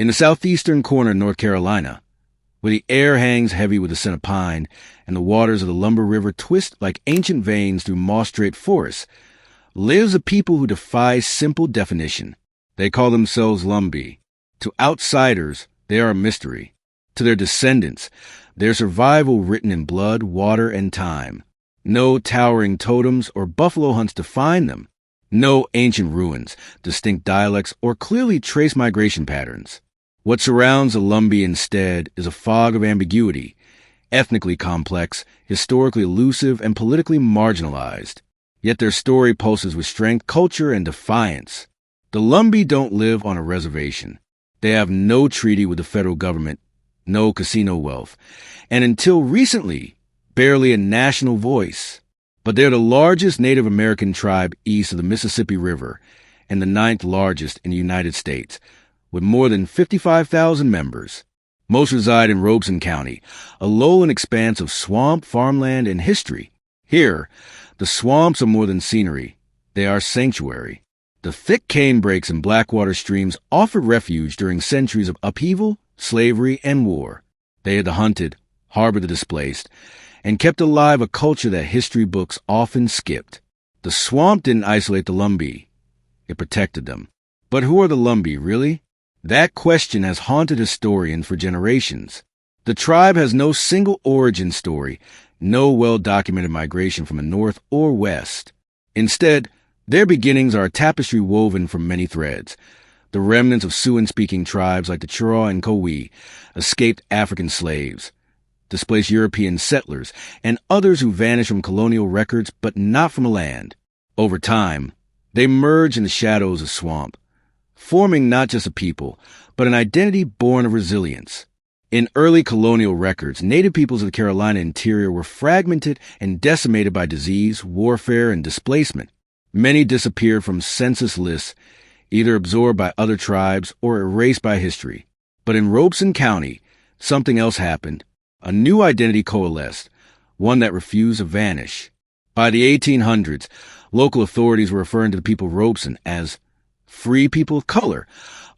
In the southeastern corner of North Carolina, where the air hangs heavy with the scent of pine and the waters of the Lumber River twist like ancient veins through moss-draped forests, lives a people who defy simple definition. They call themselves Lumbee. To outsiders, they are a mystery. To their descendants, their survival written in blood, water, and time. No towering totems or buffalo hunts define them. No ancient ruins, distinct dialects, or clearly traced migration patterns. What surrounds the Lumbee instead is a fog of ambiguity, ethnically complex, historically elusive, and politically marginalized. Yet their story pulses with strength, culture, and defiance. The Lumbee don't live on a reservation. They have no treaty with the federal government, no casino wealth, and until recently, barely a national voice. But they're the largest Native American tribe east of the Mississippi River and the 9th largest in the United States, with more than 55,000 members. Most reside in Robeson County, a lowland expanse of swamp, farmland, and history. Here, the swamps are more than scenery. They are sanctuary. The thick canebrakes and blackwater streams offered refuge during centuries of upheaval, slavery, and war. They had the hunted, harbored the displaced, and kept alive a culture that history books often skipped. The swamp didn't isolate the Lumbee. It protected them. But who are the Lumbee, really? That question has haunted historians for generations. The tribe has no single origin story, no well-documented migration from the north or west. Instead, their beginnings are a tapestry woven from many threads. The remnants of Siouan-speaking tribes like the Cherokee and Colonial, escaped African slaves, displaced European settlers, and others who vanished from colonial records but not from a land. Over time, they merge in the shadows of swamp, forming not just a people, but an identity born of resilience. In early colonial records, native peoples of the Carolina interior were fragmented and decimated by disease, warfare, and displacement. Many disappeared from census lists, either absorbed by other tribes or erased by history. But in Robeson County, something else happened. A new identity coalesced, one that refused to vanish. By the 1800s, local authorities were referring to the people of Robeson as free people of color,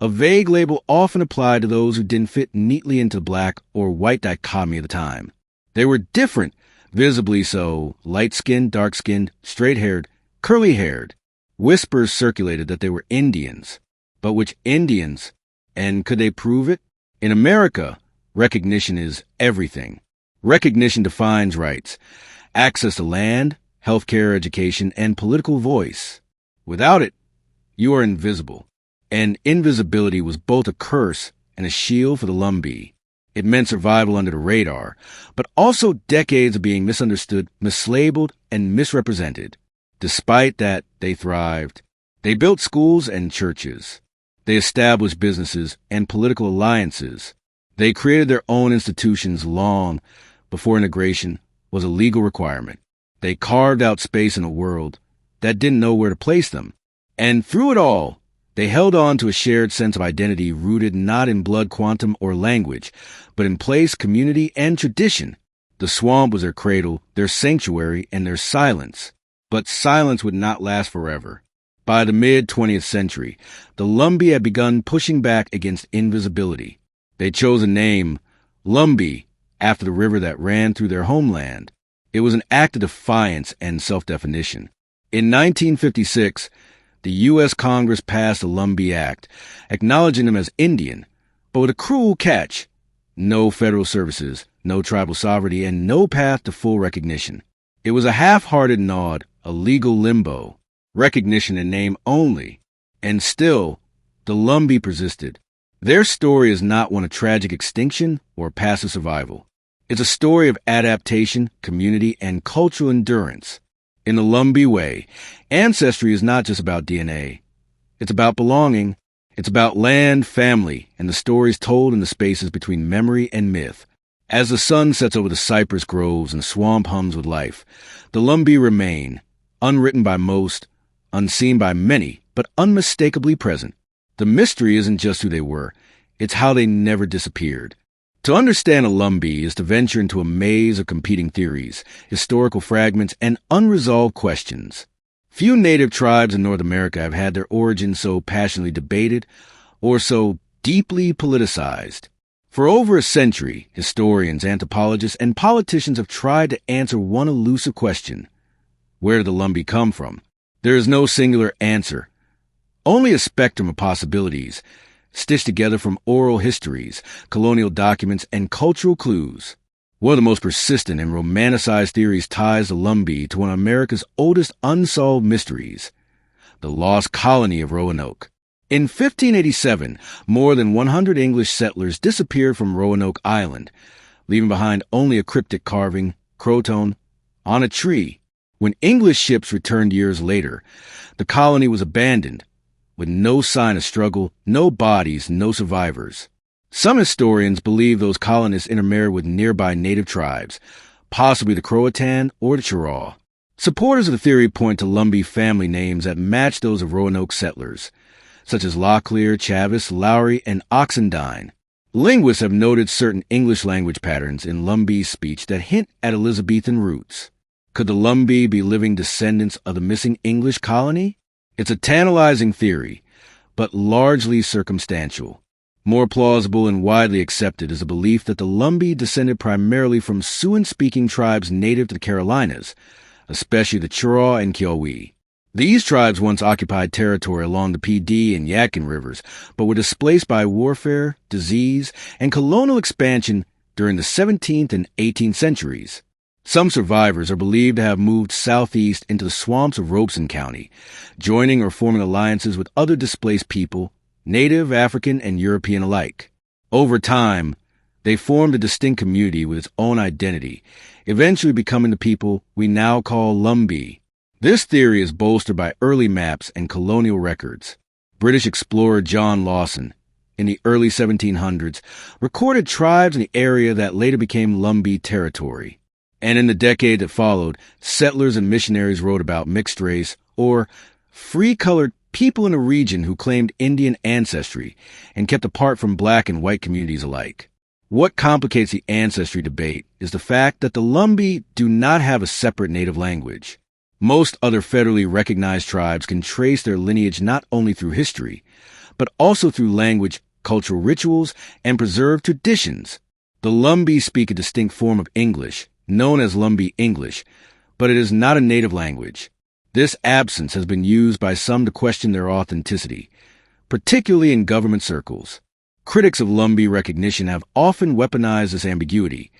a vague label often applied to those who didn't fit neatly into the black or white dichotomy of the time. They were different, visibly so, light-skinned, dark-skinned, straight-haired, curly-haired. Whispers circulated that they were Indians. But which Indians? And could they prove it? In America, recognition is everything. Recognition defines rights, access to land, healthcare, education, and political voice. Without it, you are invisible. And invisibility was both a curse and a shield for the Lumbee. It meant survival under the radar, but also decades of being misunderstood, mislabeled, and misrepresented. Despite that, they thrived. They built schools and churches. They established businesses and political alliances. They created their own institutions long before integration was a legal requirement. They carved out space in a world that didn't know where to place them. And through it all, they held on to a shared sense of identity rooted not in blood quantum or language, but in place, community, and tradition. The swamp was their cradle, their sanctuary, and their silence. But silence would not last forever. By the mid-20th century, the Lumbee had begun pushing back against invisibility. They chose a name, Lumbee, after the river that ran through their homeland. It was an act of defiance and self-definition. In 1956, the U.S. Congress passed the Lumbee Act, acknowledging them as Indian, but with a cruel catch: no federal services, no tribal sovereignty, and no path to full recognition. It was a half-hearted nod, a legal limbo, recognition in name only. And still, the Lumbee persisted. Their story is not one of tragic extinction or passive survival. It's a story of adaptation, community, and cultural endurance. In the Lumbee way, ancestry is not just about DNA. It's about belonging. It's about land, family, and the stories told in the spaces between memory and myth. As the sun sets over the cypress groves and the swamp hums with life, the Lumbee remain, unwritten by most, unseen by many, but unmistakably present. The mystery isn't just who they were, it's how they never disappeared. To understand a Lumbee is to venture into a maze of competing theories, historical fragments, and unresolved questions. Few native tribes in North America have had their origins so passionately debated or so deeply politicized. For over a century, historians, anthropologists, and politicians have tried to answer one elusive question. Where did the Lumbee come from? There is no singular answer, only a spectrum of possibilities, stitched together from oral histories, colonial documents, and cultural clues. One of the most persistent and romanticized theories ties the Lumbee to one of America's oldest unsolved mysteries, the lost colony of Roanoke. In 1587, more than 100 English settlers disappeared from Roanoke Island, leaving behind only a cryptic carving, Croton, on a tree. When English ships returned years later, the colony was abandoned, with no sign of struggle, no bodies, no survivors. Some historians believe those colonists intermarried with nearby native tribes, possibly the Croatan or the Cherokee. Supporters of the theory point to Lumbee family names that match those of Roanoke settlers, such as Locklear, Chavis, Lowry, and Oxendine. Linguists have noted certain English language patterns in Lumbee's speech that hint at Elizabethan roots. Could the Lumbee be living descendants of the missing English colony? It's a tantalizing theory, but largely circumstantial. More plausible and widely accepted is the belief that the Lumbee descended primarily from Siouan-speaking tribes native to the Carolinas, especially the Cherokee and Kiowa. These tribes once occupied territory along the PD and Yadkin rivers, but were displaced by warfare, disease, and colonial expansion during the 17th and 18th centuries. Some survivors are believed to have moved southeast into the swamps of Robeson County, joining or forming alliances with other displaced people, Native, African, and European alike. Over time, they formed a distinct community with its own identity, eventually becoming the people we now call Lumbee. This theory is bolstered by early maps and colonial records. British explorer John Lawson, in the early 1700s, recorded tribes in the area that later became Lumbee territory. And in the decade that followed, settlers and missionaries wrote about mixed race, or free-colored people in a region who claimed Indian ancestry and kept apart from black and white communities alike. What complicates the ancestry debate is the fact that the Lumbee do not have a separate native language. Most other federally recognized tribes can trace their lineage not only through history, but also through language, cultural rituals, and preserved traditions. The Lumbee speak a distinct form of English, known as Lumbee English, but it is not a native language. This absence has been used by some to question their authenticity, particularly in government circles. Critics of Lumbee recognition have often weaponized this ambiguity,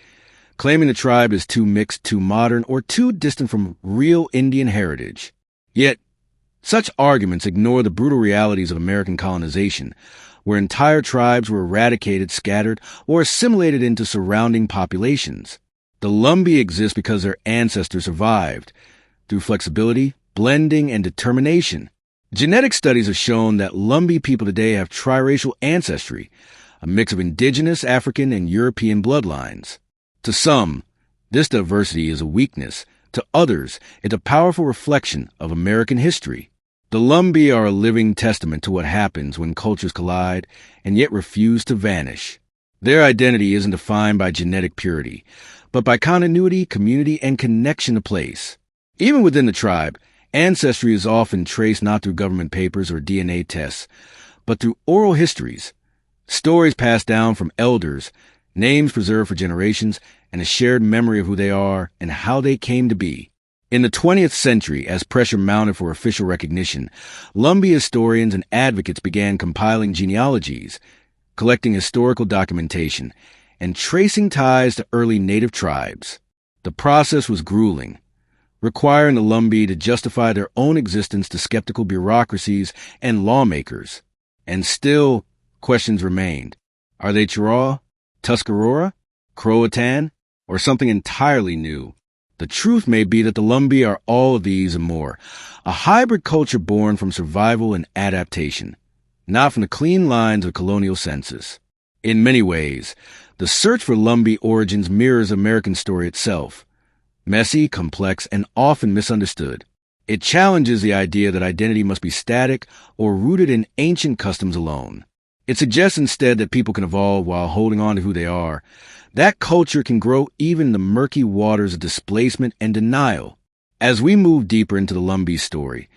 claiming the tribe is too mixed, too modern, or too distant from real Indian heritage. Yet, such arguments ignore the brutal realities of American colonization, where entire tribes were eradicated, scattered, or assimilated into surrounding populations. The Lumbee exist because their ancestors survived, through flexibility, blending, and determination. Genetic studies have shown that Lumbee people today have triracial ancestry, a mix of indigenous, African, and European bloodlines. To some, this diversity is a weakness. To others, it's a powerful reflection of American history. The Lumbee are a living testament to what happens when cultures collide and yet refuse to vanish. Their identity isn't defined by genetic purity, but by continuity, community, and connection to place. Even within the tribe, ancestry is often traced not through government papers or DNA tests, but through oral histories, stories passed down from elders, names preserved for generations, and a shared memory of who they are and how they came to be. In the 20th century, as pressure mounted for official recognition, Lumbee historians and advocates began compiling genealogies, collecting historical documentation, and tracing ties to early native tribes. The process was grueling, requiring the Lumbee to justify their own existence to skeptical bureaucracies and lawmakers. And still, questions remained. Are they Cherokee, Tuscarora, Croatan, or something entirely new? The truth may be that the Lumbee are all of these and more, a hybrid culture born from survival and adaptation, not from the clean lines of colonial census. In many ways, the search for Lumbee origins mirrors the American story itself, messy, complex, and often misunderstood. It challenges the idea that identity must be static or rooted in ancient customs alone. It suggests instead that people can evolve while holding on to who they are. That culture can grow even in the murky waters of displacement and denial. As we move deeper into the Lumbee story,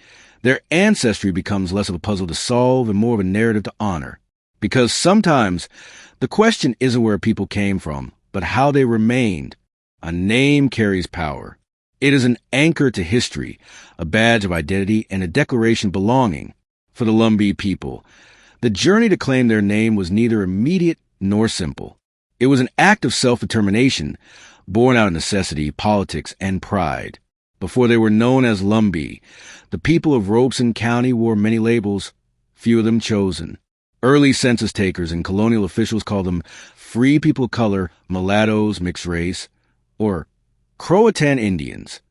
their ancestry becomes less of a puzzle to solve and more of a narrative to honor. Because sometimes the question isn't where people came from, but how they remained. A name carries power. It is an anchor to history, a badge of identity, and a declaration of belonging. For the Lumbee people, the journey to claim their name was neither immediate nor simple. It was an act of self-determination, born out of necessity, politics, and pride. Before they were known as Lumbee, the people of Robeson County wore many labels, few of them chosen. Early census takers and colonial officials called them free people of color, mulattoes, mixed race, or Croatan Indians.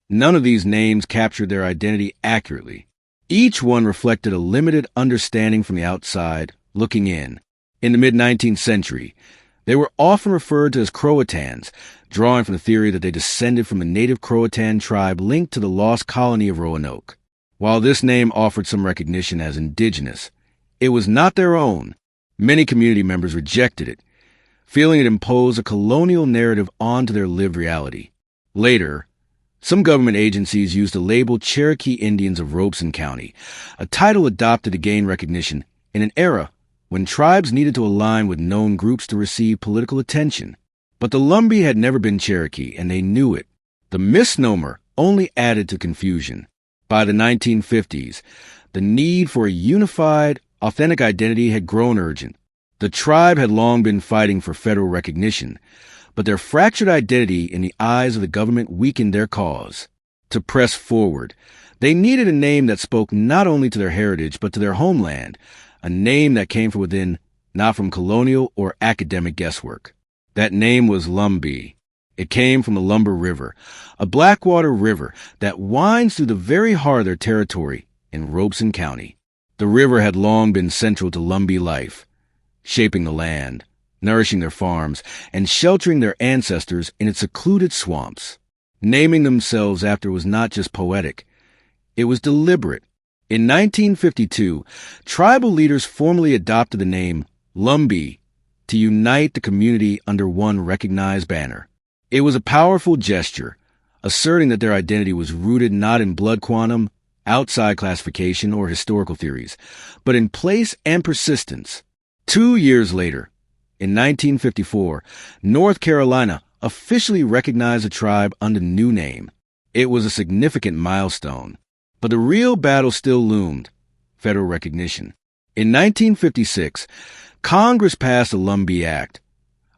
None of these names captured their identity accurately. Each one reflected a limited understanding from the outside, looking in. In the mid-19th century, they were often referred to as Croatans, drawing from the theory that they descended from a native Croatan tribe linked to the lost colony of Roanoke. While this name offered some recognition as indigenous, it was not their own. Many community members rejected it, feeling it imposed a colonial narrative onto their lived reality. Later, some government agencies used the label Cherokee Indians of Robeson County, a title adopted to gain recognition in an era when tribes needed to align with known groups to receive political attention. But the Lumbee had never been Cherokee, and they knew it. The misnomer only added to confusion. By the 1950s, the need for a unified, authentic identity had grown urgent. The tribe had long been fighting for federal recognition, but their fractured identity in the eyes of the government weakened their cause. To press forward, they needed a name that spoke not only to their heritage but to their homeland, a name that came from within, not from colonial or academic guesswork. That name was Lumbee. It came from the Lumber River, a blackwater river that winds through the very heart of their territory in Robeson County. The river had long been central to Lumbee life, shaping the land, nourishing their farms, and sheltering their ancestors in its secluded swamps. Naming themselves after was not just poetic, it was deliberate. In 1952, tribal leaders formally adopted the name Lumbee to unite the community under one recognized banner. It was a powerful gesture, asserting that their identity was rooted not in blood quantum, outside classification, or historical theories, but in place and persistence. 2 years later, in 1954, North Carolina officially recognized the tribe under the new name. It was a significant milestone. But the real battle still loomed: federal recognition. In 1956, Congress passed the Lumbee Act,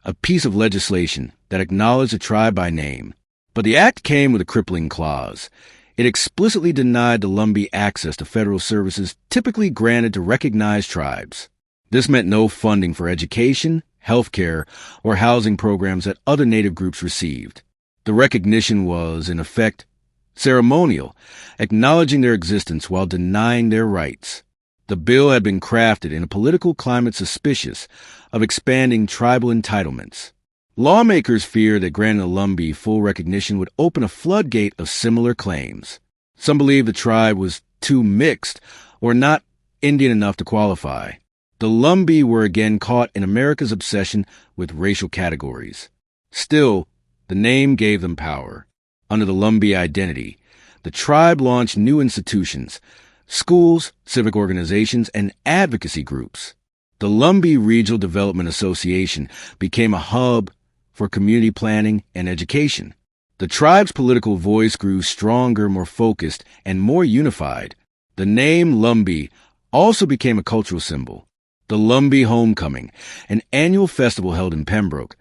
a piece of legislation that acknowledged the tribe by name. But the act came with a crippling clause. It explicitly denied the Lumbee access to federal services typically granted to recognized tribes. This meant no funding for education, healthcare, or housing programs that other Native groups received. The recognition was, in effect, ceremonial, acknowledging their existence while denying their rights. The bill had been crafted in a political climate suspicious of expanding tribal entitlements. Lawmakers feared that granting the Lumbee full recognition would open a floodgate of similar claims. Some believed the tribe was too mixed or not Indian enough to qualify. The Lumbee were again caught in America's obsession with racial categories. Still, the name gave them power. Under the Lumbee identity, the tribe launched new institutions, schools, civic organizations, and advocacy groups. The Lumbee Regional Development Association became a hub for community planning and education. The tribe's political voice grew stronger, more focused, and more unified. The name Lumbee also became a cultural symbol. The Lumbee Homecoming, an annual festival held in Pembroke,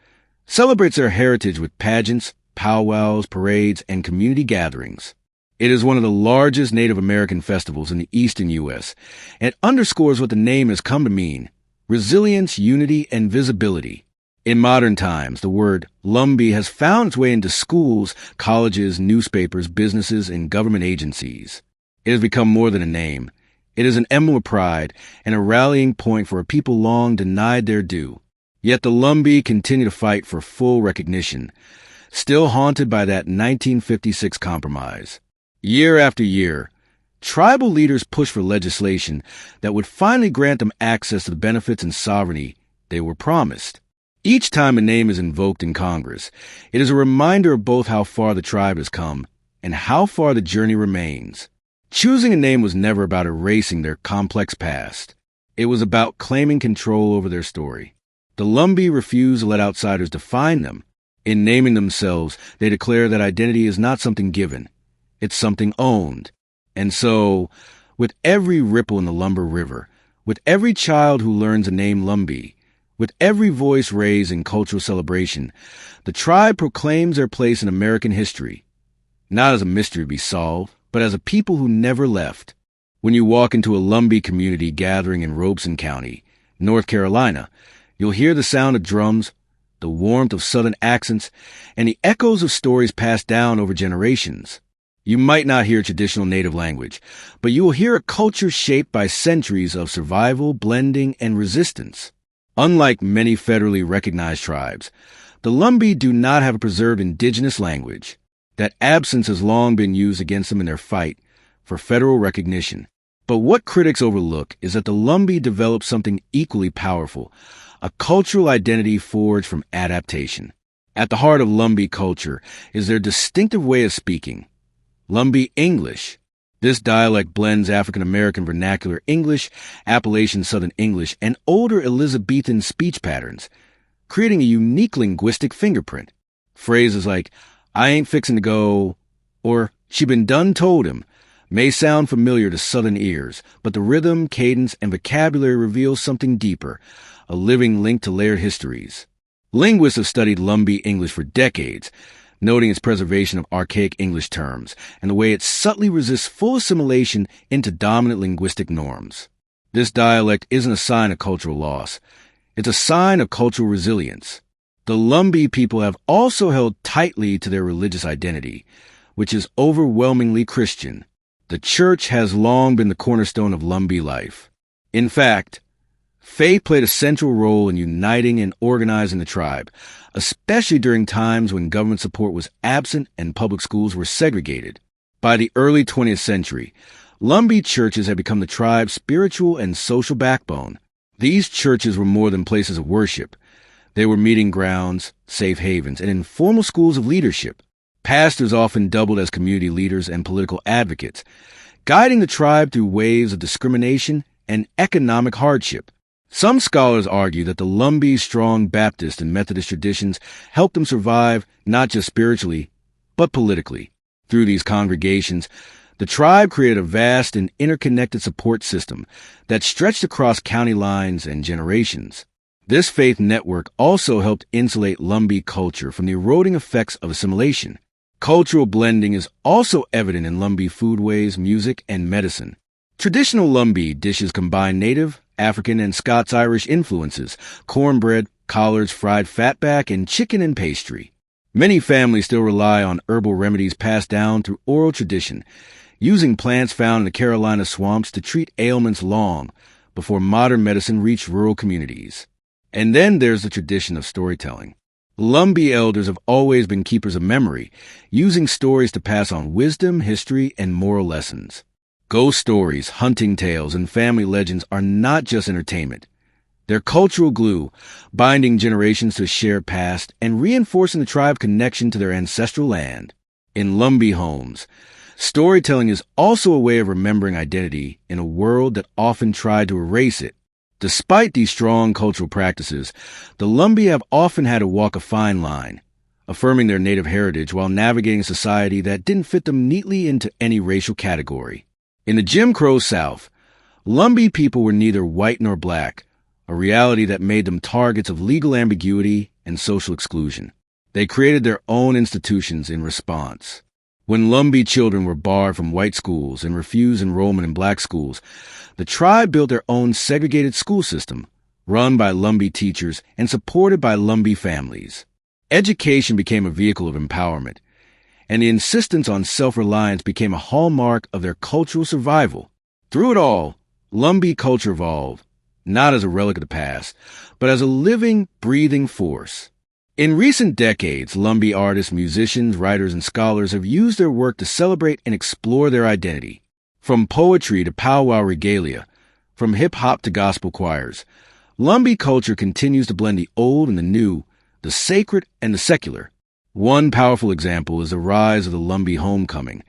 celebrates their heritage with pageants, powwows, parades, and community gatherings. It is one of the largest Native American festivals in the eastern U.S., and it underscores what the name has come to mean: resilience, unity, and visibility. In modern times, the word Lumbee has found its way into schools, colleges, newspapers, businesses, and government agencies. It has become more than a name. It is an emblem of pride and a rallying point for a people long denied their due. Yet the Lumbee continue to fight for full recognition, still haunted by that 1956 compromise. Year after year, tribal leaders pushed for legislation that would finally grant them access to the benefits and sovereignty they were promised. Each time a name is invoked in Congress, it is a reminder of both how far the tribe has come and how far the journey remains. Choosing a name was never about erasing their complex past. It was about claiming control over their story. The Lumbi refuse to let outsiders define them. In naming themselves, they declare that identity is not something given. It's something owned. And so, with every ripple in the Lumber River, with every child who learns the name Lumbi, with every voice raised in cultural celebration, the tribe proclaims their place in American history, not as a mystery to be solved, but as a people who never left. When you walk into a Lumbi community gathering in Robeson County, North Carolina, you'll hear the sound of drums, the warmth of Southern accents, and the echoes of stories passed down over generations. You might not hear traditional native language, but you will hear a culture shaped by centuries of survival, blending, and resistance. Unlike many federally recognized tribes, the Lumbi do not have a preserved indigenous language. That absence has long been used against them in their fight for federal recognition. But what critics overlook is that the Lumbi developed something equally powerful, a cultural identity forged from adaptation. At the heart of Lumbi culture is their distinctive way of speaking, Lumbee English. This dialect blends African-American vernacular English, Appalachian Southern English, and older Elizabethan speech patterns, creating a unique linguistic fingerprint. Phrases like, "I ain't fixin' to go," or "she been done told him," may sound familiar to Southern ears, but the rhythm, cadence, and vocabulary reveal something deeper, a living link to layered histories. Linguists have studied Lumbee English for decades, noting its preservation of archaic English terms and the way it subtly resists full assimilation into dominant linguistic norms. This dialect isn't a sign of cultural loss. It's a sign of cultural resilience. The Lumbee people have also held tightly to their religious identity, which is overwhelmingly Christian. The church has long been the cornerstone of Lumbee life. In fact, faith played a central role in uniting and organizing the tribe, especially during times when government support was absent and public schools were segregated. By the early 20th century, Lumbee churches had become the tribe's spiritual and social backbone. These churches were more than places of worship. They were meeting grounds, safe havens, and informal schools of leadership. Pastors often doubled as community leaders and political advocates, guiding the tribe through waves of discrimination and economic hardship. Some scholars argue that the Lumbee's strong Baptist and Methodist traditions helped them survive not just spiritually, but politically. Through these congregations, the tribe created a vast and interconnected support system that stretched across county lines and generations. This faith network also helped insulate Lumbee culture from the eroding effects of assimilation. Cultural blending is also evident in Lumbee foodways, music, and medicine. Traditional Lumbee dishes combine native, African, and Scots-Irish influences, cornbread, collards, fried fatback, and chicken and pastry. Many families still rely on herbal remedies passed down through oral tradition, using plants found in the Carolina swamps to treat ailments long before modern medicine reached rural communities. And then there's the tradition of storytelling. Lumbee elders have always been keepers of memory, using stories to pass on wisdom, history, and moral lessons. Ghost stories, hunting tales, and family legends are not just entertainment. They're cultural glue, binding generations to a shared past and reinforcing the tribe's connection to their ancestral land. In Lumbee homes, storytelling is also a way of remembering identity in a world that often tried to erase it. Despite these strong cultural practices, the Lumbee have often had to walk a fine line, affirming their native heritage while navigating a society that didn't fit them neatly into any racial category. In the Jim Crow South, Lumbee people were neither white nor black, a reality that made them targets of legal ambiguity and social exclusion. They created their own institutions in response. When Lumbee children were barred from white schools and refused enrollment in black schools, the tribe built their own segregated school system, run by Lumbee teachers and supported by Lumbee families. Education became a vehicle of empowerment, and the insistence on self-reliance became a hallmark of their cultural survival. Through it all, Lumbee culture evolved, not as a relic of the past, but as a living, breathing force. In recent decades, Lumbee artists, musicians, writers, and scholars have used their work to celebrate and explore their identity. From poetry to powwow regalia, from hip-hop to gospel choirs, Lumbee culture continues to blend the old and the new, the sacred and the secular. One powerful example is the rise of the Lumbee homecoming,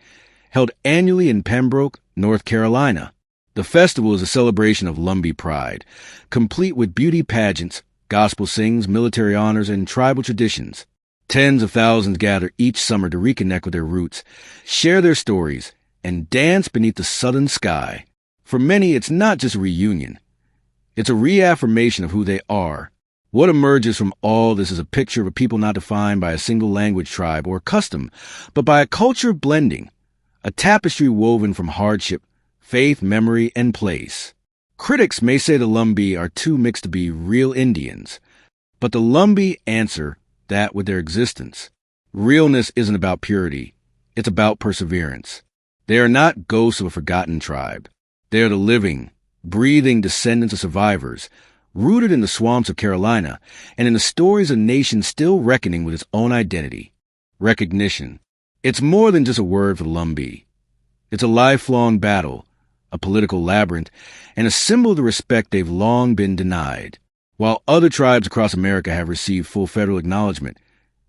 held annually in Pembroke, North Carolina. The festival is a celebration of Lumbee pride, complete with beauty pageants, gospel sings, military honors, and tribal traditions. Tens of thousands gather each summer to reconnect with their roots, share their stories, and dance beneath the southern sky. For many, it's not just a reunion. It's a reaffirmation of who they are. What emerges from all this is a picture of a people not defined by a single language, tribe, or custom, but by a culture of blending, a tapestry woven from hardship, faith, memory, and place. Critics may say the Lumbee are too mixed to be real Indians, but the Lumbee answer that with their existence. Realness isn't about purity. It's about perseverance. They are not ghosts of a forgotten tribe. They are the living, breathing descendants of survivors, rooted in the swamps of Carolina and in the stories of a nation still reckoning with its own identity. Recognition. It's more than just a word for the Lumbee. It's a lifelong battle, a political labyrinth, and a symbol of the respect they've long been denied. While other tribes across America have received full federal acknowledgement,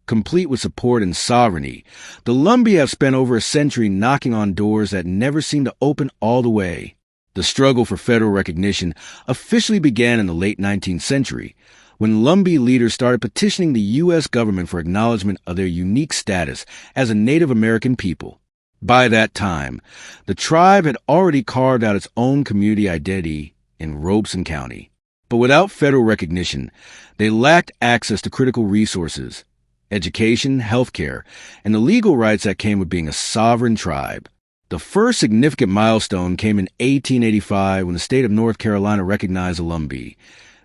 complete with support and sovereignty, the Lumbee have spent over a century knocking on doors that never seem to open all the way. The struggle for federal recognition officially began in the late 19th century, when Lumbee leaders started petitioning the U.S. government for acknowledgement of their unique status as a Native American people. By that time, the tribe had already carved out its own community identity in Robeson County. But without federal recognition, they lacked access to critical resources, education, healthcare, and the legal rights that came with being a sovereign tribe. The first significant milestone came in 1885 when the state of North Carolina recognized the Lumbee,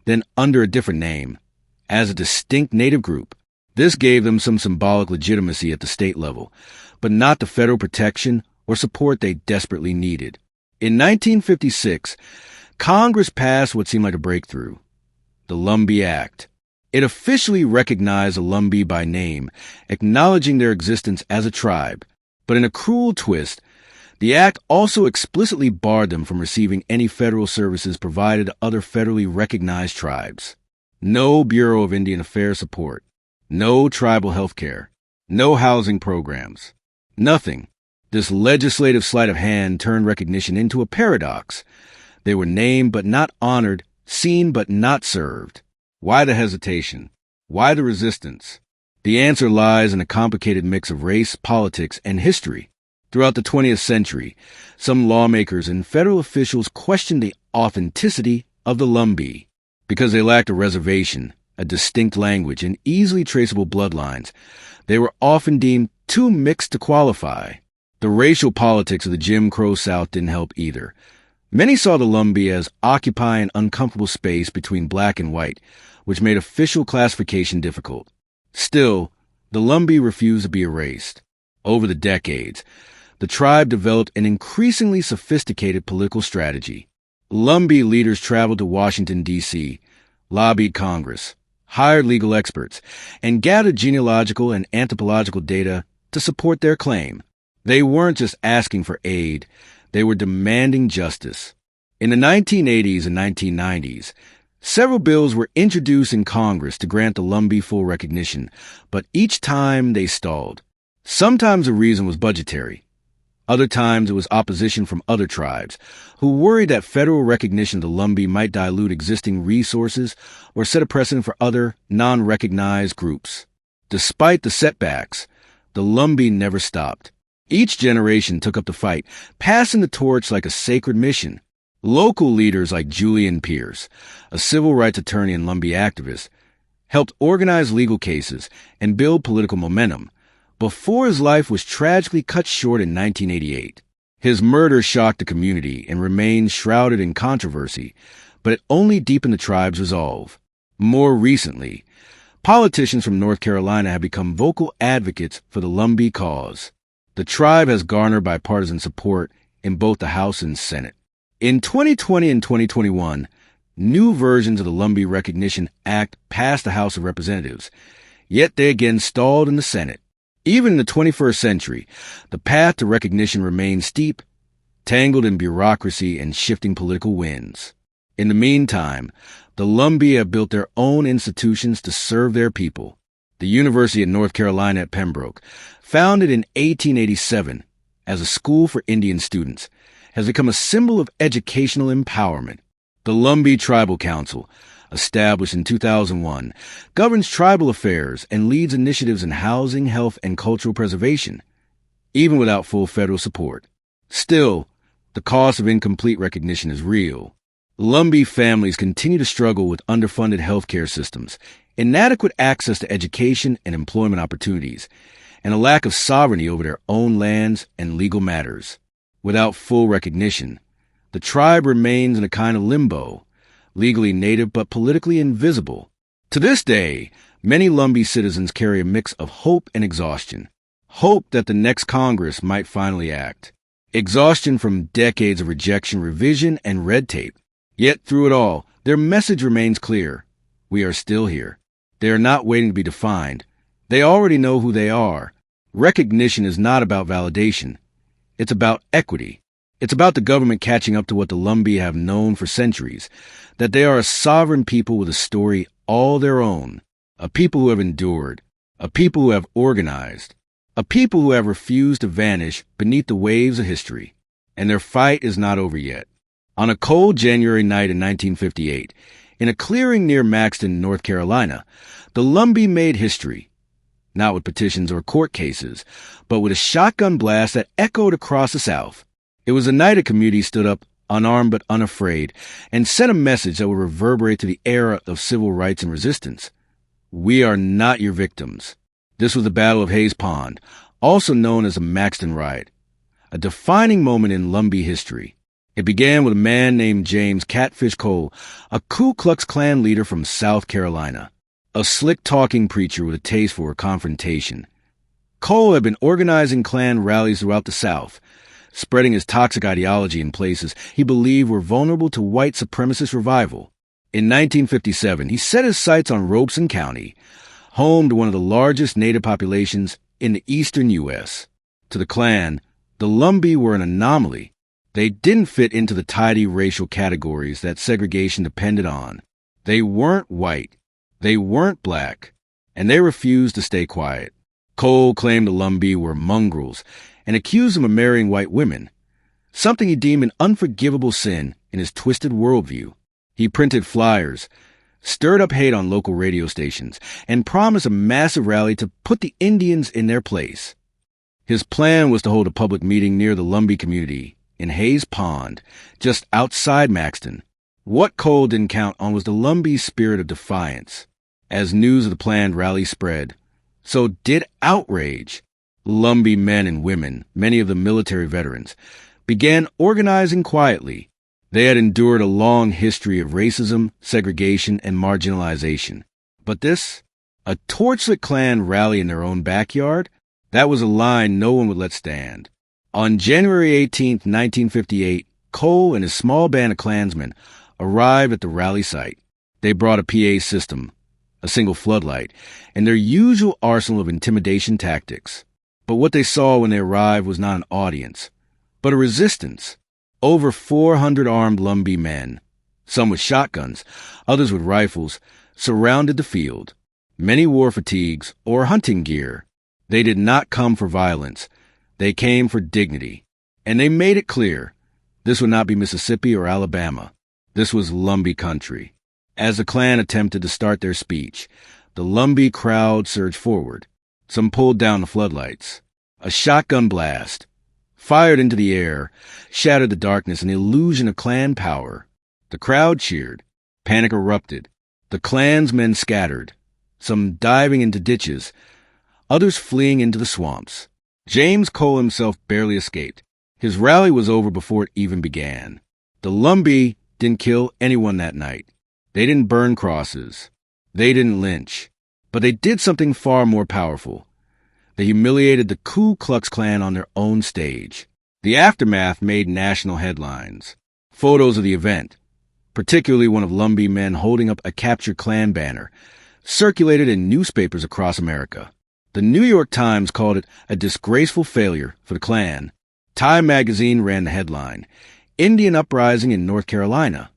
then under a different name, as a distinct native group. This gave them some symbolic legitimacy at the state level, but not the federal protection or support they desperately needed. In 1956, Congress passed what seemed like a breakthrough, the Lumbee Act. It officially recognized the Lumbee by name, acknowledging their existence as a tribe. But in a cruel twist, the act also explicitly barred them from receiving any federal services provided to other federally recognized tribes. No Bureau of Indian Affairs support, no tribal health care, no housing programs, nothing. This legislative sleight of hand turned recognition into a paradox. They were named but not honored, seen but not served. Why the hesitation? Why the resistance? The answer lies in a complicated mix of race, politics, and history. Throughout the 20th century, some lawmakers and federal officials questioned the authenticity of the Lumbee. Because they lacked a reservation, a distinct language, and easily traceable bloodlines, they were often deemed too mixed to qualify. The racial politics of the Jim Crow South didn't help either. Many saw the Lumbee as occupying an uncomfortable space between black and white, which made official classification difficult. Still, the Lumbee refused to be erased. Over the decades, the tribe developed an increasingly sophisticated political strategy. Lumbee leaders traveled to Washington, D.C., lobbied Congress, hired legal experts, and gathered genealogical and anthropological data to support their claim. They weren't just asking for aid. They were demanding justice. In the 1980s and 1990s, several bills were introduced in Congress to grant the Lumbee full recognition, but each time they stalled. Sometimes the reason was budgetary. Other times it was opposition from other tribes, who worried that federal recognition of the Lumbee might dilute existing resources or set a precedent for other non-recognized groups. Despite the setbacks, the Lumbee never stopped. Each generation took up the fight, passing the torch like a sacred mission. Local leaders like Julian Pierce, a civil rights attorney and Lumbee activist, helped organize legal cases and build political momentum before his life was tragically cut short in 1988. His murder shocked the community and remained shrouded in controversy, but it only deepened the tribe's resolve. More recently, politicians from North Carolina have become vocal advocates for the Lumbee cause. The tribe has garnered bipartisan support in both the House and Senate. In 2020 and 2021, new versions of the Lumbee Recognition Act passed the House of Representatives, yet they again stalled in the Senate. Even in the 21st century, the path to recognition remains steep, tangled in bureaucracy and shifting political winds. In the meantime, the Lumbee have built their own institutions to serve their people. The University of North Carolina at Pembroke, founded in 1887 as a school for Indian students, has become a symbol of educational empowerment. The Lumbee Tribal Council, established in 2001, governs tribal affairs and leads initiatives in housing, health, and cultural preservation, even without full federal support. Still, the cost of incomplete recognition is real. Lumbee families continue to struggle with underfunded healthcare systems, inadequate access to education and employment opportunities, and a lack of sovereignty over their own lands and legal matters. Without full recognition, the tribe remains in a kind of limbo, legally native but politically invisible. To this day, many Lumbee citizens carry a mix of hope and exhaustion. Hope that the next Congress might finally act. Exhaustion from decades of rejection, revision, and red tape. Yet through it all, their message remains clear. We are still here. They are not waiting to be defined. They already know who they are. Recognition is not about validation. It's about equity. It's about the government catching up to what the Lumbee have known for centuries, that they are a sovereign people with a story all their own, a people who have endured, a people who have organized, a people who have refused to vanish beneath the waves of history. And their fight is not over yet. On a cold January night in 1958, in a clearing near Maxton, North Carolina, the Lumbee made history. Not with petitions or court cases, but with a shotgun blast that echoed across the South. It was a night a community stood up, unarmed but unafraid, and sent a message that would reverberate to the era of civil rights and resistance. We are not your victims. This was the Battle of Hayes Pond, also known as the Maxton Riot, a defining moment in Lumbee history. It began with a man named James Catfish Cole, a Ku Klux Klan leader from South Carolina, a slick-talking preacher with a taste for confrontation. Cole had been organizing Klan rallies throughout the South, spreading his toxic ideology in places he believed were vulnerable to white supremacist revival. In 1957, he set his sights on Robeson County, home to one of the largest Native populations in the eastern U.S. To the Klan, the Lumbee were an anomaly. They didn't fit into the tidy racial categories that segregation depended on. They weren't white. They weren't black. And they refused to stay quiet. Cole claimed the Lumbee were mongrels and accused them of marrying white women, something he deemed an unforgivable sin in his twisted worldview. He printed flyers, stirred up hate on local radio stations, and promised a massive rally to put the Indians in their place. His plan was to hold a public meeting near the Lumbee community in Hayes Pond, just outside Maxton. What Cole didn't count on was the Lumbee's spirit of defiance. As news of the planned rally spread, so did outrage. Lumbee men and women, many of them military veterans, began organizing quietly. They had endured a long history of racism, segregation, and marginalization. But this, a torchlit Klan rally in their own backyard, that was a line no one would let stand. On January 18, 1958, Cole and his small band of Klansmen arrived at the rally site. They brought a PA system, a single floodlight, and their usual arsenal of intimidation tactics. But what they saw when they arrived was not an audience, but a resistance. Over 400 armed Lumbee men, some with shotguns, others with rifles, surrounded the field. Many wore fatigues or hunting gear. They did not come for violence. They came for dignity. And they made it clear, this would not be Mississippi or Alabama. This was Lumbee country. As the Klan attempted to start their speech, the Lumbee crowd surged forward. Some pulled down the floodlights. A shotgun blast, fired into the air, shattered the darkness and the illusion of Klan power. The crowd cheered. Panic erupted. The Klansmen scattered, some diving into ditches, others fleeing into the swamps. James Cole himself barely escaped. His rally was over before it even began. The Lumbee didn't kill anyone that night. They didn't burn crosses. They didn't lynch. But they did something far more powerful. They humiliated the Ku Klux Klan on their own stage. The aftermath made national headlines. Photos of the event, particularly one of Lumbee men holding up a captured Klan banner, circulated in newspapers across America. The New York Times called it a disgraceful failure for the Klan. Time magazine ran the headline, Indian Uprising in North Carolina.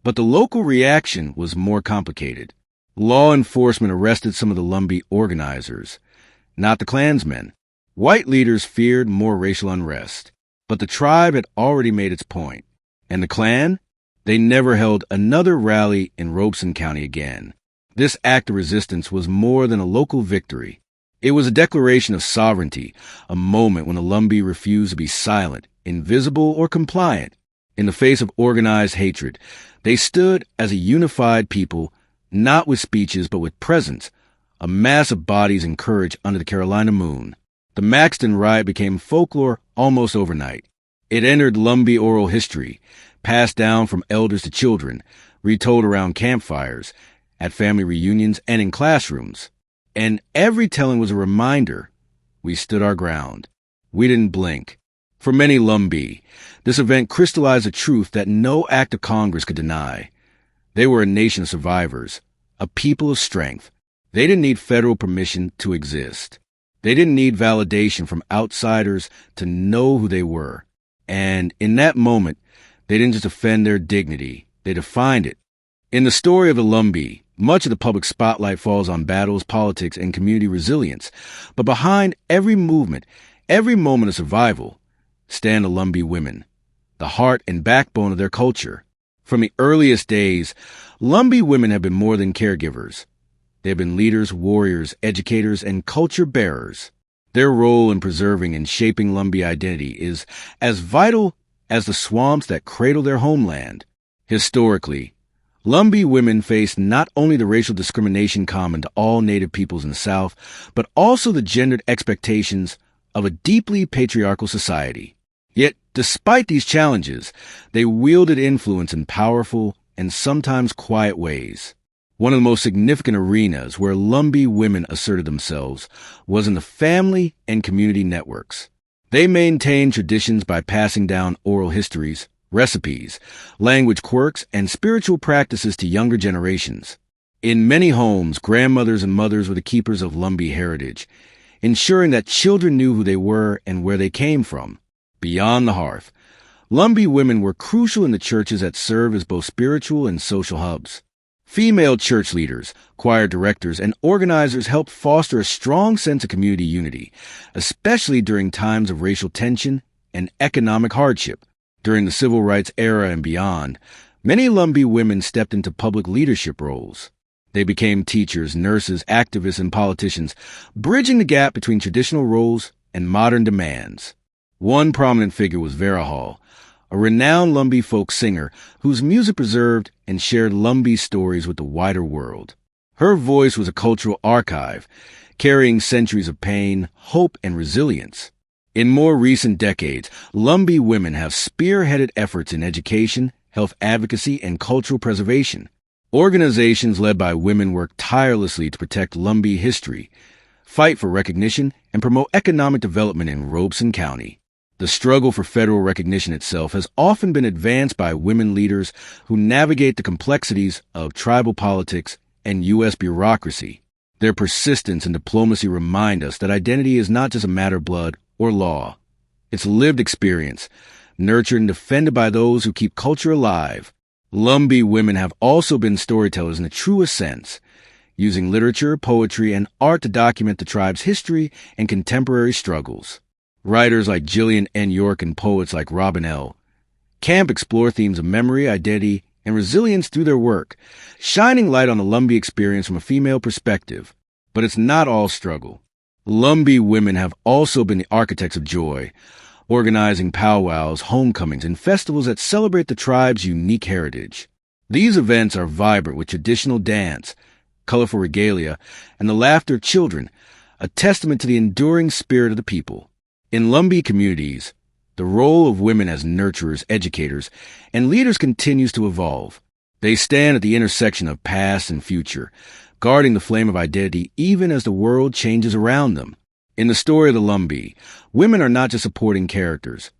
But the local reaction was more complicated. Law enforcement arrested some of the Lumbee organizers, not the Klansmen. White leaders feared more racial unrest. But the tribe had already made its point. And the Klan? They never held another rally in Robeson County again. This act of resistance was more than a local victory. It was a declaration of sovereignty, a moment when the Lumbi refused to be silent, invisible, or compliant. In the face of organized hatred, they stood as a unified people, not with speeches but with presence, a mass of bodies and courage under the Carolina moon. The Maxton riot became folklore almost overnight. It entered Lumbee oral history, passed down from elders to children, retold around campfires, at family reunions, and in classrooms. And every telling was a reminder we stood our ground. We didn't blink. For many Lumbee, this event crystallized a truth that no act of Congress could deny. They were a nation of survivors, a people of strength. They didn't need federal permission to exist. They didn't need validation from outsiders to know who they were. And in that moment, they didn't just defend their dignity, they defined it. In the story of the Lumbee, much of the public spotlight falls on battles, politics, and community resilience. But behind every movement, every moment of survival, stand the Lumbee women, the heart and backbone of their culture. From the earliest days, Lumbee women have been more than caregivers. They have been leaders, warriors, educators, and culture bearers. Their role in preserving and shaping Lumbee identity is as vital as the swamps that cradle their homeland. Historically, Lumbee women faced not only the racial discrimination common to all Native peoples in the South, but also the gendered expectations of a deeply patriarchal society. Yet, despite these challenges, they wielded influence in powerful and sometimes quiet ways. One of the most significant arenas where Lumbee women asserted themselves was in the family and community networks. They maintained traditions by passing down oral histories, recipes, language quirks, and spiritual practices to younger generations. In many homes, grandmothers and mothers were the keepers of Lumbee heritage, ensuring that children knew who they were and where they came from. Beyond the hearth, Lumbee women were crucial in the churches that served as both spiritual and social hubs. Female church leaders, choir directors, and organizers helped foster a strong sense of community unity, especially during times of racial tension and economic hardship. During the civil rights era and beyond, many Lumbee women stepped into public leadership roles. They became teachers, nurses, activists, and politicians, bridging the gap between traditional roles and modern demands. One prominent figure was Vera Hall, a renowned Lumbee folk singer whose music preserved and shared Lumbee stories with the wider world. Her voice was a cultural archive, carrying centuries of pain, hope, and resilience. In more recent decades, Lumbee women have spearheaded efforts in education, health advocacy, and cultural preservation. Organizations led by women work tirelessly to protect Lumbee history, fight for recognition, and promote economic development in Robeson County. The struggle for federal recognition itself has often been advanced by women leaders who navigate the complexities of tribal politics and U.S. bureaucracy. Their persistence and diplomacy remind us that identity is not just a matter of blood or law. It's lived experience, nurtured and defended by those who keep culture alive. Lumbee women have also been storytellers in the truest sense, using literature, poetry, and art to document the tribe's history and contemporary struggles. Writers like Gillian N. York and poets like Robin L. Camp explore themes of memory, identity, and resilience through their work, shining light on the Lumbee experience from a female perspective. But it's not all struggle. Lumbee women have also been the architects of joy, organizing powwows, homecomings, and festivals that celebrate the tribe's unique heritage. These events are vibrant with traditional dance, colorful regalia, and the laughter of children, a testament to the enduring spirit of the people. In Lumbee communities, the role of women as nurturers, educators, and leaders continues to evolve. They stand at the intersection of past and future, guarding the flame of identity even as the world changes around them. In the story of the Lumbee, women are not just supporting characters.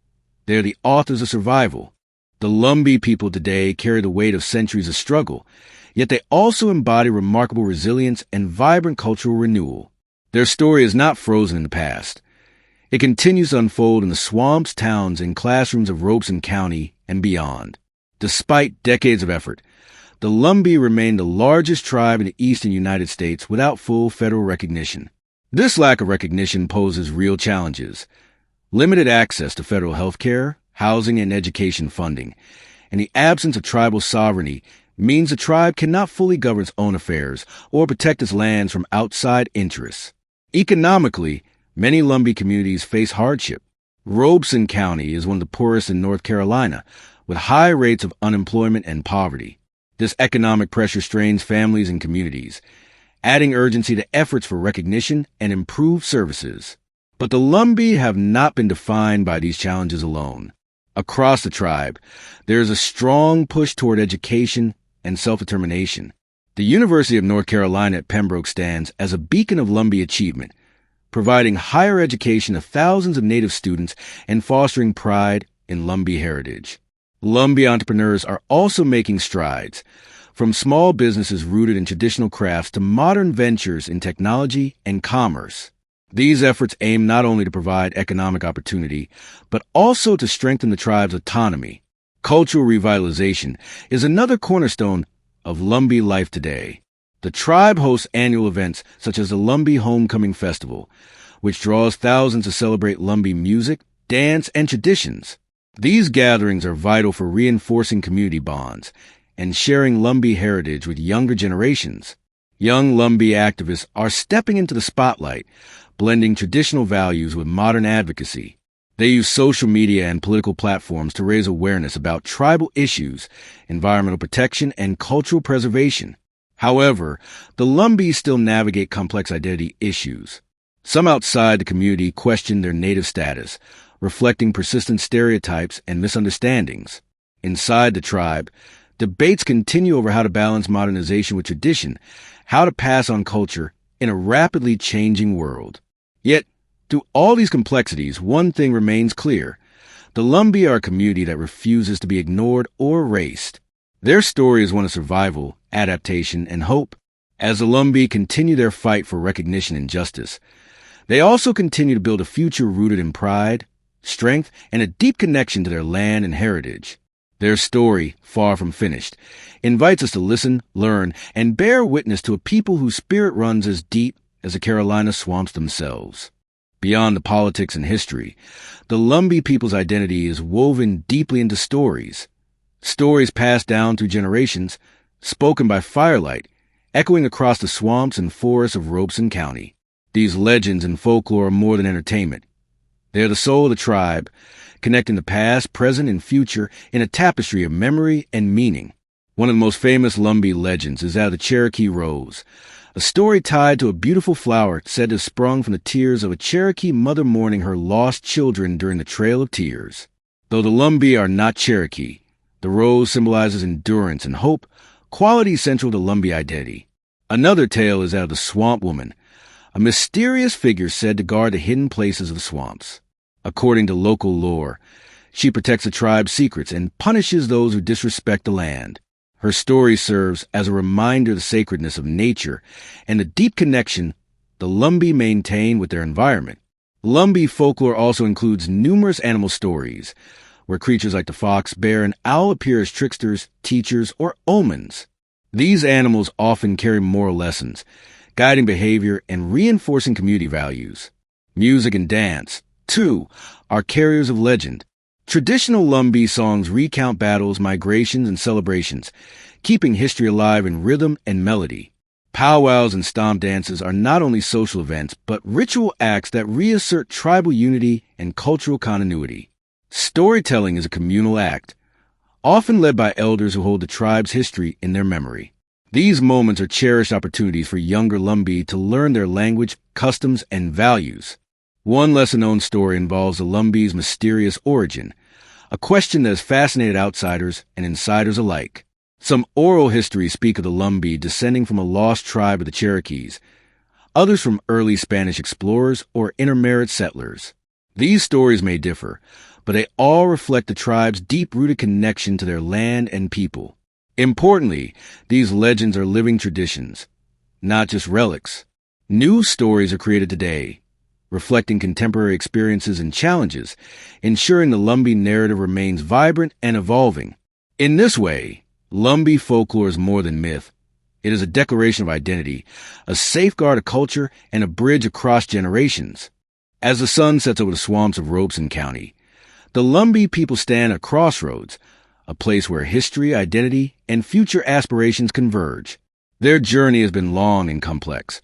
They are the authors of survival. The Lumbee people today carry the weight of centuries of struggle, yet they also embody remarkable resilience and vibrant cultural renewal. Their story is not frozen in the past. It continues to unfold in the swamps, towns, and classrooms of Robeson County and beyond. Despite decades of effort, the Lumbee remain the largest tribe in the eastern United States without full federal recognition. This lack of recognition poses real challenges. limited access to federal health care, housing, and education funding, and the absence of tribal sovereignty means the tribe cannot fully govern its own affairs or protect its lands from outside interests. Economically, many Lumbee communities face hardship. Robeson County is one of the poorest in North Carolina, with high rates of unemployment and poverty. This economic pressure strains families and communities, adding urgency to efforts for recognition and improved services. But the Lumbee have not been defined by these challenges alone. Across the tribe, there is a strong push toward education and self-determination. The University of North Carolina at Pembroke stands as a beacon of Lumbee achievement, providing higher education to thousands of Native students and fostering pride in Lumbee heritage. Lumbee entrepreneurs are also making strides, from small businesses rooted in traditional crafts to modern ventures in technology and commerce. These efforts aim not only to provide economic opportunity, but also to strengthen the tribe's autonomy. Cultural revitalization is another cornerstone of Lumbee life today. The tribe hosts annual events such as the Lumbee Homecoming Festival, which draws thousands to celebrate Lumbee music, dance, and traditions. These gatherings are vital for reinforcing community bonds and sharing Lumbee heritage with younger generations. Young Lumbee activists are stepping into the spotlight, blending traditional values with modern advocacy. They use social media and political platforms to raise awareness about tribal issues, environmental protection, and cultural preservation. However, the Lumbee still navigate complex identity issues. Some outside the community question their native status, reflecting persistent stereotypes and misunderstandings. Inside the tribe, debates continue over how to balance modernization with tradition, how to pass on culture in a rapidly changing world. Yet, through all these complexities, one thing remains clear. The Lumbee are a community that refuses to be ignored or erased. Their story is one of survival, adaptation, and hope. As the Lumbee continue their fight for recognition and justice, they also continue to build a future rooted in pride, strength, and a deep connection to their land and heritage. Their story, far from finished, invites us to listen, learn, and bear witness to a people whose spirit runs as deep as the Carolina swamps themselves. Beyond the politics and history, the Lumbee people's identity is woven deeply into stories. Stories passed down through generations, spoken by firelight, echoing across the swamps and forests of Robeson County. These legends and folklore are more than entertainment. They are the soul of the tribe, connecting the past, present, and future in a tapestry of memory and meaning. One of the most famous Lumbee legends is that of the Cherokee Rose, a story tied to a beautiful flower said to have sprung from the tears of a Cherokee mother mourning her lost children during the Trail of Tears. Though the Lumbee are not Cherokee, the rose symbolizes endurance and hope, qualities central to Lumbee identity. Another tale is that of the Swamp Woman, a mysterious figure said to guard the hidden places of the swamps. According to local lore, she protects the tribe's secrets and punishes those who disrespect the land. Her story serves as a reminder of the sacredness of nature and the deep connection the Lumbee maintain with their environment. Lumbee folklore also includes numerous animal stories, where creatures like the fox, bear, and owl appear as tricksters, teachers, or omens. These animals often carry moral lessons, guiding behavior and reinforcing community values. Music and dance, too, are carriers of legend. Traditional Lumbee songs recount battles, migrations, and celebrations, keeping history alive in rhythm and melody. Powwows and stomp dances are not only social events, but ritual acts that reassert tribal unity and cultural continuity. Storytelling is a communal act, often led by elders who hold the tribe's history in their memory. These moments are cherished opportunities for younger Lumbee to learn their language, customs, and values. One lesser-known story involves the Lumbee's mysterious origin, a question that has fascinated outsiders and insiders alike. Some oral histories speak of the Lumbee descending from a lost tribe of the Cherokees, others from early Spanish explorers or intermarried settlers. These stories may differ, but they all reflect the tribe's deep-rooted connection to their land and people. Importantly, these legends are living traditions, not just relics. New stories are created today, reflecting contemporary experiences and challenges, ensuring the Lumbee narrative remains vibrant and evolving. In this way, Lumbee folklore is more than myth. It is a declaration of identity, a safeguard of culture, and a bridge across generations. As the sun sets over the swamps of Robeson County, the Lumbee people stand at a crossroads, a place where history, identity, and future aspirations converge. Their journey has been long and complex,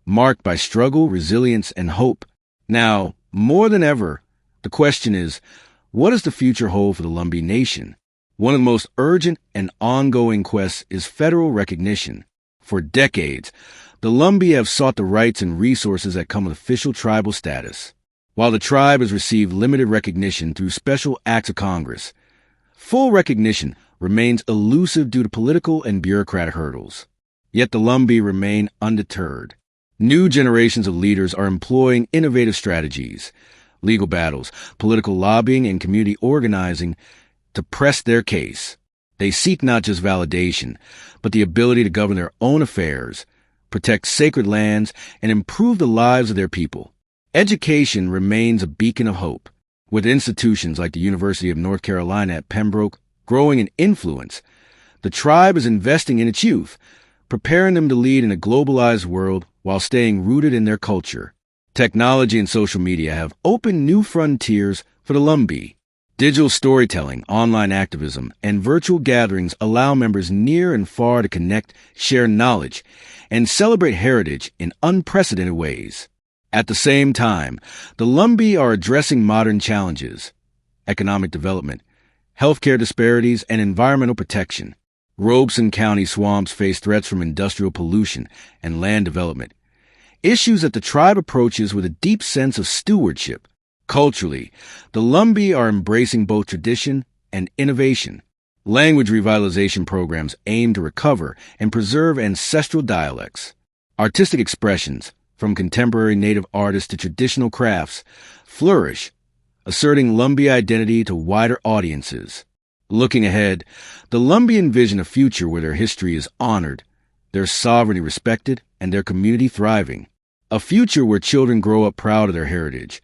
marked by struggle, resilience, and hope. Now, more than ever, the question is, what does the future hold for the Lumbee Nation? One of the most urgent and ongoing quests is federal recognition. For decades, the Lumbee have sought the rights and resources that come with official tribal status. While the tribe has received limited recognition through special acts of Congress, full recognition remains elusive due to political and bureaucratic hurdles. Yet the Lumbee remain undeterred. New generations of leaders are employing innovative strategies, legal battles, political lobbying, and community organizing to press their case. They seek not just validation, but the ability to govern their own affairs, protect sacred lands, and improve the lives of their people. Education remains a beacon of hope, with institutions like the University of North Carolina at Pembroke growing in influence. The tribe is investing in its youth, preparing them to lead in a globalized world while staying rooted in their culture. Technology and social media have opened new frontiers for the Lumbee. Digital storytelling, online activism, and virtual gatherings allow members near and far to connect, share knowledge, and celebrate heritage in unprecedented ways. At the same time, the Lumbee are addressing modern challenges: economic development, healthcare disparities, and environmental protection. Robeson County swamps face threats from industrial pollution and land development, issues that the tribe approaches with a deep sense of stewardship. Culturally, the Lumbee are embracing both tradition and innovation. Language revitalization programs aim to recover and preserve ancestral dialects. Artistic expressions, from contemporary native artists to traditional crafts, flourish, asserting Lumbee identity to wider audiences. Looking ahead, the Lumbee envision a future where their history is honored, their sovereignty respected, and their community thriving. A future where children grow up proud of their heritage,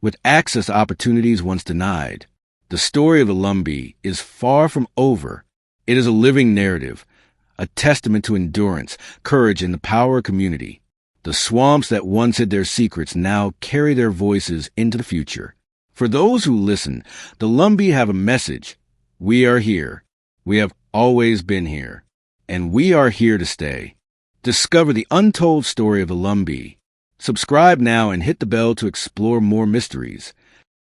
with access to opportunities once denied. The story of the Lumbee is far from over. It is a living narrative, a testament to endurance, courage, and the power of community. The swamps that once hid their secrets now carry their voices into the future. For those who listen, the Lumbee have a message. We are here. We have always been here. And we are here to stay. Discover the untold story of the Lumbee. Subscribe now and hit the bell to explore more mysteries.